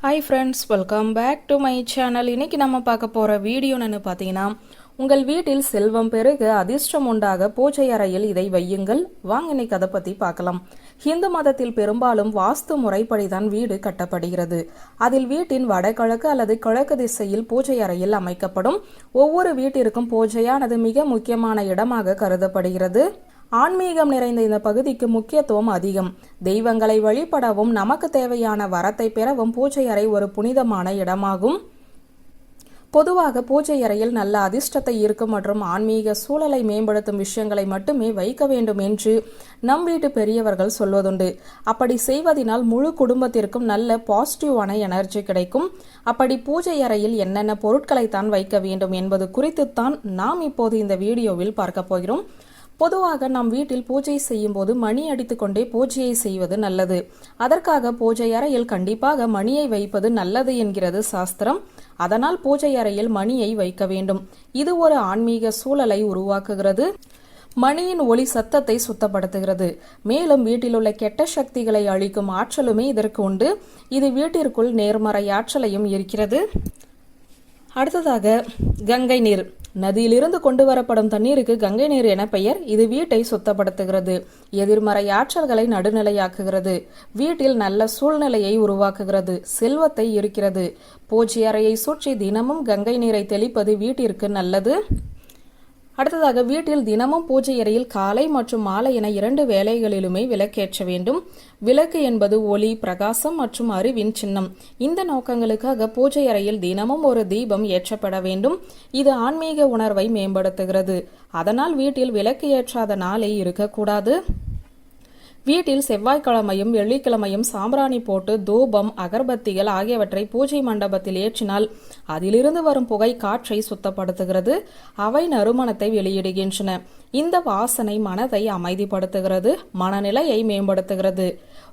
Hi friends, welcome back to my channel. இன்னைக்கு நம்ம பார்க்க போற வீடியோ என்னன்னு பார்த்தீங்கன்னா, உங்கள் வீட்டில் செல்வம் பெருக அதிர்ஷ்டம் உண்டாக பூஜை அறையில் இதை வையுங்கள். வாங்க இன்னைக்கு அதை பத்தி பார்க்கலாம். இந்து மதத்தில் பெரும்பாலும் வாஸ்து முறைப்படிதான் வீடு கட்டப்படுகிறது. அதில் வீட்டின் வடகிழக்கு அல்லது கிழக்கு திசையில் பூஜை அறையில் அமைக்கப்படும். ஒவ்வொரு வீட்டிற்கும் பூஜையானது மிக முக்கியமான இடமாக கருதப்படுகிறது. ஆன்மீகம் நிறைந்த இந்த பகுதிக்கு முக்கியத்துவம் அதிகம். தெய்வங்களை வழிபடவும் நமக்கு தேவையான வரத்தை பெறவும் பூஜை அறை ஒரு புனிதமான இடமாகும். பொதுவாக பூஜை அறையில் நல்ல அதிர்ஷ்டத்தை ஈர்க்கும் மற்றும் ஆன்மீக சூழலை மேம்படுத்தும் விஷயங்களை மட்டுமே வைக்க வேண்டும் என்று நம் வீட்டு பெரியவர்கள் சொல்வதுண்டு. அப்படி செய்வதனால் முழு குடும்பத்திற்கும் நல்ல பாசிட்டிவான எனர்ஜி கிடைக்கும். அப்படி பூஜை அறையில் என்னென்ன பொருட்களை தான் வைக்க வேண்டும் என்பது குறித்துத்தான் நாம் இப்போது இந்த வீடியோவில் பார்க்க போகிறோம். பொதுவாக நம் வீட்டில் பூஜை செய்யும் போது மணி அடித்துக்கொண்டே பூஜையை செய்வது நல்லது. அதற்காக பூஜை அறையில் கண்டிப்பாக மணியை வைப்பது நல்லது என்கிறது சாஸ்திரம். அதனால் பூஜை அறையில் மணியை வைக்க வேண்டும். இது ஒரு ஆன்மீக சூழலை உருவாக்குகிறது. மணியின் ஒலி சத்தத்தை சுத்தப்படுத்துகிறது. மேலும் வீட்டில் உள்ள கெட்ட சக்திகளை அழிக்கும் ஆற்றலுமே இதற்கு உண்டு. இது வீட்டிற்குள் நேர்மறை ஆற்றலையும் இருக்கிறது. அடுத்ததாக கங்கை நீர். நதியிலிருந்து கொண்டு வரப்படும் தண்ணீருக்கு கங்கை நீர் என பெயர். இது வீட்டை சுத்தப்படுத்துகிறது. எதிர்மறை ஆற்றல்களை நடுநிலையாக்குகிறது. வீட்டில் நல்ல சூழ்நிலையை உருவாக்குகிறது. செல்வத்தை ஈர்க்கிறது. பூஜை அறையை சுற்றி தினமும் கங்கை நீரை தெளிப்பது வீட்டிற்கு நல்லது. அடுத்ததாக வீட்டில் தினமும் பூஜை அறையில் காலை மற்றும் மாலை என 2 வேளைகளிலுமே விளக்கேற்ற வேண்டும். விளக்கு என்பது ஒளி, பிரகாசம் மற்றும் அறிவின் சின்னம். இந்த நோக்கங்களுக்காக பூஜை அறையில் தினமும் ஒரு தீபம் ஏற்றப்பட வேண்டும். இது ஆன்மீக உணர்வை மேம்படுத்துகிறது. அதனால் வீட்டில் விளக்கு ஏற்றாத நாளே இருக்கக்கூடாது. வீட்டில் செவ்வாய்க்கிழமையும் வெள்ளிக்கிழமையும் சாம்பிராணி போட்டு தூபம், அகர்பத்திகள் ஆகியவற்றை பூஜை மண்டபத்தில் ஏற்றினால் அதிலிருந்து வரும் புகை காற்றை சுத்தப்படுத்துகிறது. அவை நறுமணத்தை வெளியிடுகின்றன. இந்த வாசனை மனதை அமைதிப்படுத்துகிறது, மனநிலையை மேம்படுத்துகிறது.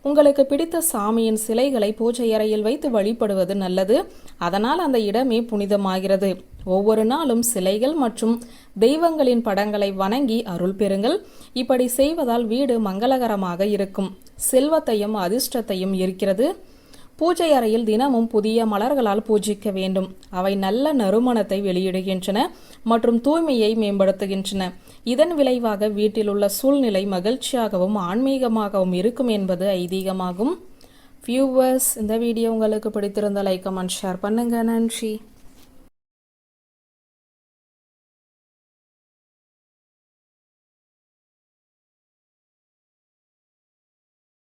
உங்களுக்கு பிடித்த சாமியின் சிலைகளை பூஜை அறையில் வைத்து வழிபடுவது நல்லது. அதனால் அந்த இடமே புனிதமாகிறது. ஒவ்வொரு நாளும் சிலைகள் மற்றும் தெய்வங்களின் படங்களை வணங்கி அருள் பெறுங்கள். இப்படி செய்வதால் வீடு மங்களகரமாக இருக்கும். செல்வத்தையும் அதிர்ஷ்டத்தையும் ஈர்க்கிறது. பூஜை அறையில் தினமும் புதிய மலர்களால் பூஜிக்க வேண்டும். அவை நல்ல நறுமணத்தை வெளியிடுகின்றன மற்றும் தூய்மையை மேம்படுத்துகின்றன. இதன் விளைவாக வீட்டில் உள்ள சூழ்நிலை மகிழ்ச்சியாகவும் ஆன்மீகமாகவும் இருக்கும் என்பது ஐதீகமாகும். வியூவர்ஸ், இந்த வீடியோ உங்களுக்கு பிடித்திருந்த லைக், கமெண்ட், ஷேர் பண்ணுங்க. நன்றி.